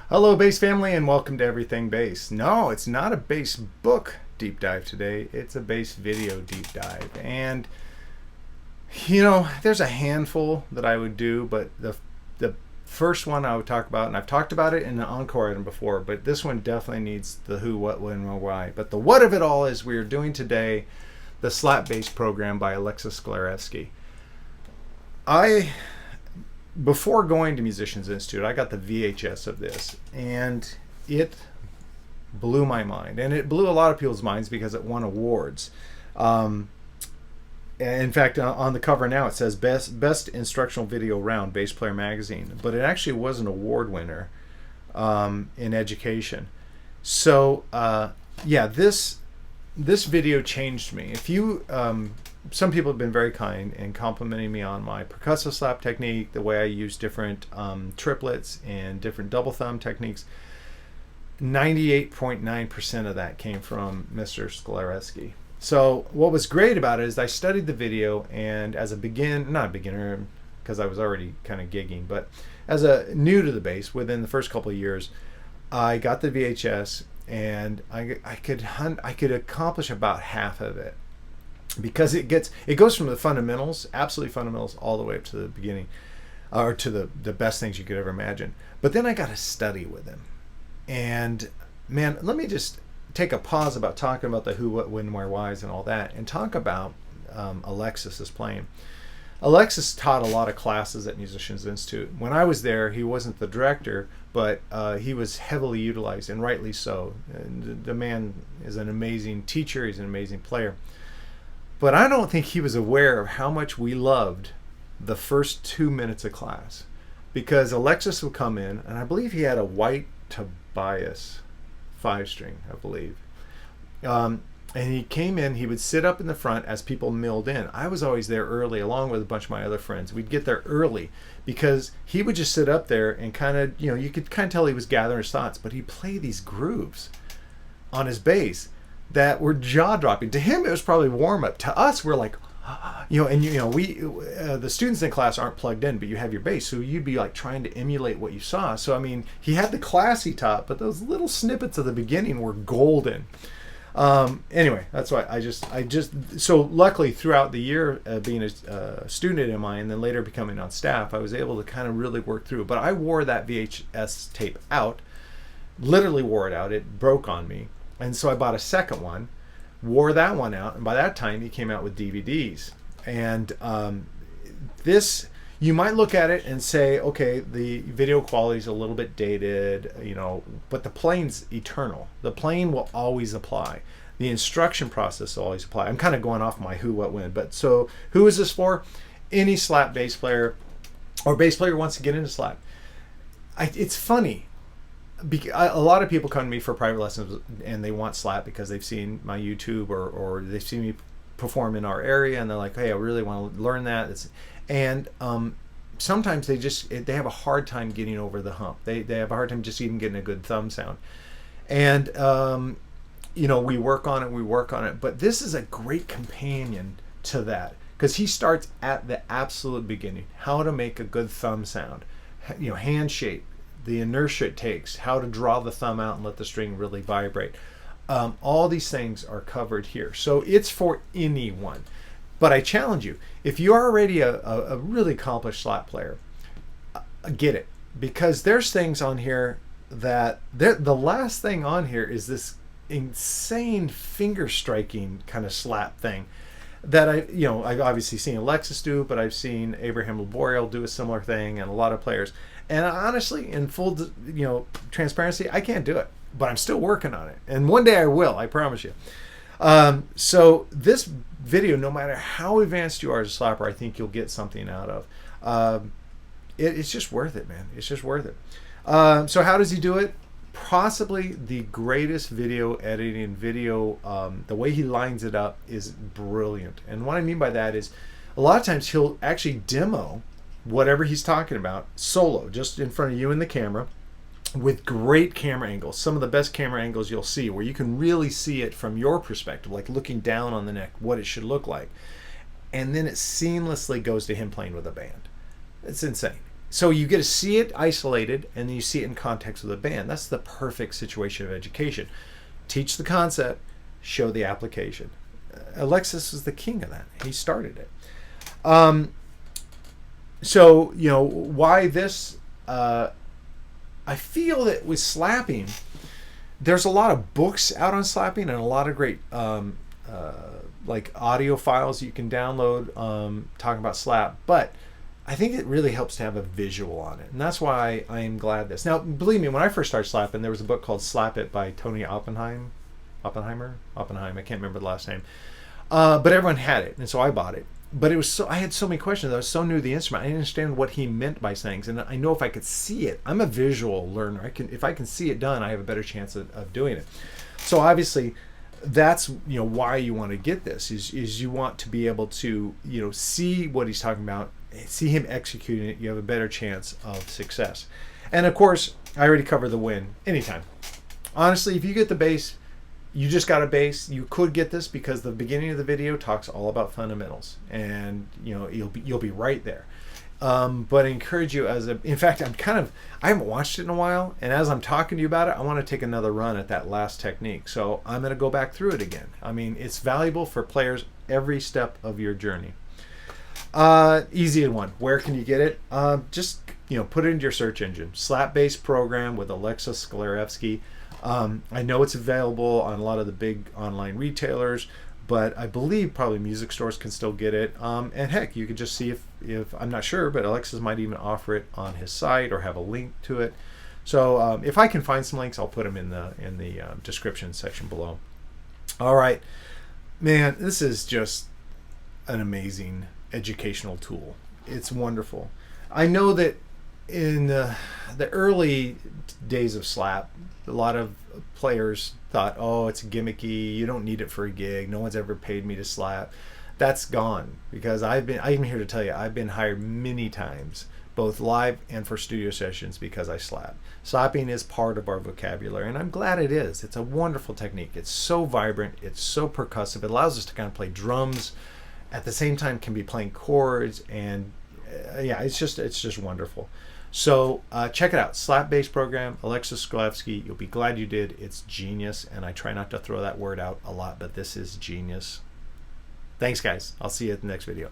Hello, bass family, and welcome to Everything Bass. No, it's not a bass book deep dive today. It's a bass video deep dive. And, there's a handful that I would do, but the first one I would talk about, and I've talked about it in an encore item before, but this one definitely needs the who, what, when, why. But the what of it all is we are doing today the slap bass program by Alexis Sklarevski. Before going to Musicians Institute, I got the VHS of this, and it blew my mind. And it blew a lot of people's minds because it won awards. In fact, on the cover now it says Best Instructional Video Round, Bass Player Magazine. But it actually was an award winner in education. So, this video changed me. Some people have been very kind in complimenting me on my percussive slap technique, the way I use different triplets and different double thumb techniques. 98.9% of that came from Mr. Sklarevski. So what was great about it is I studied the video, and as not a beginner because I was already kind of gigging, but as a new to the bass within the first couple of years, I got the VHS and I could accomplish about half of it. Because it goes from the fundamentals, absolutely fundamentals, all the way up to the beginning, or to the best things you could ever imagine. But then I got to study with him, and man, let me just take a pause about talking about the who, what, when, where, whys, and all that, and talk about Alexis's playing. Alexis taught a lot of classes at Musicians Institute. When I was there, he wasn't the director, but he was heavily utilized, and rightly so. And the man is an amazing teacher. He's an amazing player. But I don't think he was aware of how much we loved the first 2 minutes of class, because Alexis would come in, and I believe he had a white Tobias 5-string, I believe. And he came in, he would sit up in the front as people milled in. I was always there early, along with a bunch of my other friends. We'd get there early because he would just sit up there and kind of, you could kind of tell he was gathering his thoughts, but he'd play these grooves on his bass that were jaw-dropping. To him, it was probably warm-up. To us, we're like, we the students in class aren't plugged in, but you have your bass, so you'd be like trying to emulate what you saw. So I mean, he had the class he taught, but those little snippets of the beginning were golden. Anyway, that's why so luckily throughout the year, being a student at MI and then later becoming on staff, I was able to kind of really work through. But I wore that VHS tape out, literally wore it out. It broke on me. And so I bought a second one, wore that one out, and by that time he came out with DVDs. And this, you might look at it and say, okay, the video quality is a little bit dated, but the playing's eternal. The playing will always apply. The instruction process will always apply. I'm kind of going off my who, what, when, but so who is this for? Any slap bass player or bass player who wants to get into slap. It's funny. A lot of people come to me for private lessons and they want slap because they've seen my YouTube or they've seen me perform in our area, and they're like, hey, I really want to learn that. Sometimes they have a hard time getting over the hump. They have a hard time just even getting a good thumb sound. And we work on it, but this is a great companion to that, because he starts at the absolute beginning, how to make a good thumb sound, hand shape, the inertia it takes, how to draw the thumb out and let the string really vibrate. All these things are covered here. So it's for anyone. But I challenge you, if you're already a really accomplished slap player, get it. Because there's things on here that, the last thing on here is this insane finger striking kind of slap thing that I've obviously seen Alexis do, but I've seen Abraham Laboriel do a similar thing, and a lot of players. And honestly, in full transparency, I can't do it, but I'm still working on it. And one day I will, I promise you. So this video, no matter how advanced you are as a slapper, I think you'll get something out of. It's just worth it, man. It's just worth it. So how does he do it? Possibly the greatest video editing the way he lines it up is brilliant. And what I mean by that is a lot of times he'll actually demo whatever he's talking about solo, just in front of you and the camera, with great camera angles, some of the best camera angles you'll see, where you can really see it from your perspective, like looking down on the neck, what it should look like. And then it seamlessly goes to him playing with a band. It's insane. So you get to see it isolated, and then you see it in context with a band. That's the perfect situation of education. Teach the concept, show the application. Alexis is the king of that. He started it. So, you know, why this? I feel that with slapping, there's a lot of books out on slapping and a lot of great like audio files you can download talking about slap. But I think it really helps to have a visual on it. And that's why I am glad this. Now, believe me, when I first started slapping, there was a book called Slap It by Tony Oppenheimer. I can't remember the last name. But everyone had it, and so I bought it. But it was so, I had so many questions. I was so new to the instrument. I didn't understand what he meant by things. And I know if I could see it, I'm a visual learner. If I can see it done, I have a better chance of doing it. So obviously, that's, you know, why you want to get this is you want to be able to, you know, see what he's talking about, see him executing it. You have a better chance of success. And of course, I already covered the win anytime. Honestly, if you get the bass, you just got a bass. You could get this because the beginning of the video talks all about fundamentals, and you know you'll be right there. But I encourage you in fact, I haven't watched it in a while, and as I'm talking to you about it, I want to take another run at that last technique. So I'm going to go back through it again. I mean, it's valuable for players every step of your journey. Easy one. Where can you get it? Just, you know, put it into your search engine. Slap bass program with Alexis Sklarevski. I know it's available on a lot of the big online retailers, but I believe probably music stores can still get it. And heck, you could just see if I'm not sure, but Alexis might even offer it on his site or have a link to it. So if I can find some links, I'll put them in the description section below. All right, man, this is just an amazing educational tool. It's wonderful. I know that in the early days of slap, a lot of players thought, oh, it's gimmicky, you don't need it for a gig, no one's ever paid me to slap. That's gone, because I'm here to tell you, I've been hired many times, both live and for studio sessions, because I slap. Slapping is part of our vocabulary, and I'm glad it is. It's a wonderful technique. It's so vibrant, it's so percussive. It allows us to kind of play drums at the same time, can be playing chords, and yeah, it's just wonderful. So check it out. Slap bass program, Alexis Sklarevski. You'll be glad you did. It's genius, and I try not to throw that word out a lot, but this is genius. Thanks, guys. I'll see you at the next video.